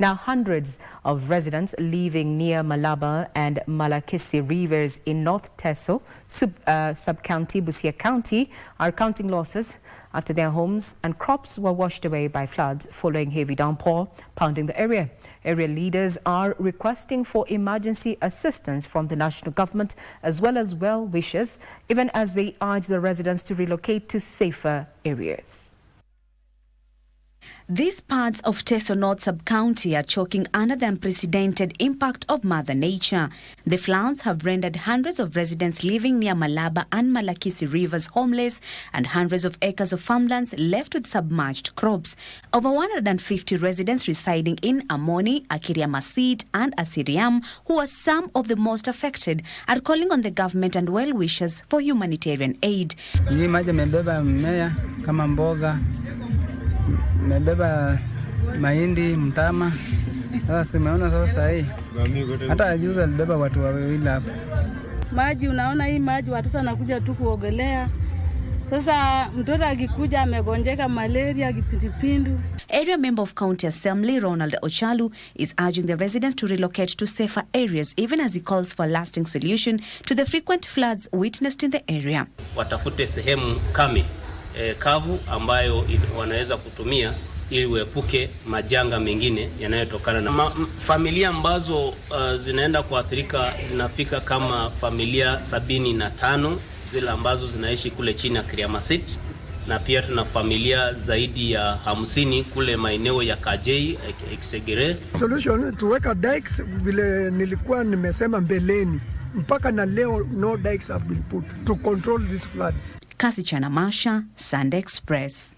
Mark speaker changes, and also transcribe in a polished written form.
Speaker 1: Now, hundreds of residents living near Malaba and Malakisi rivers in North Teso, sub-county Busia County, are counting losses after their homes and crops were washed away by floods following heavy downpour pounding the area. Area leaders are requesting for emergency assistance from the national government as well as well-wishers, even as they urge the residents to relocate to safer areas.
Speaker 2: These parts of Teso North sub-county are choking under the unprecedented impact of Mother Nature. The floods have rendered hundreds of residents living near Malaba and Malakisi rivers homeless and hundreds of acres of farmlands left with submerged crops. Over 150 residents residing in Amoni, Akiriamasit and Asiriam, who are some of the most affected, are calling on the government and well-wishers for humanitarian aid.
Speaker 3: Nimebeba mahindi, mtama. Sasa simeona sasa hii. Hata ajuza alibeba watu wawili hapa.
Speaker 4: Maji, unaona hii maji watoto wanakuja tu kuogelea. Sasa mtoto akikuja amegonjeka malaria, kipindupindu.
Speaker 2: Area member of County Assembly Ronald Ochalu is urging the residents to relocate to safer areas, even as he calls for a lasting solution to the frequent floods witnessed in the area.
Speaker 5: Watafute sehemu kame kavu ambayo wanaweza kutumia ili uepuke majanga mengine yanayotokana na familia ambazo zinaenda kuathirika zinafika kama familia 75 zile ambazo zinaishi kule chini ya Kiriamasit, na pia tuna familia zaidi ya 50 kule maeneo ya Kajei, Eksegere.
Speaker 6: Solution tuweka dikes vile nilikuwa nimesema mbeleni, mpaka na leo no dikes have been put to control these floods.
Speaker 2: Kasichana Masha, Sunday Express.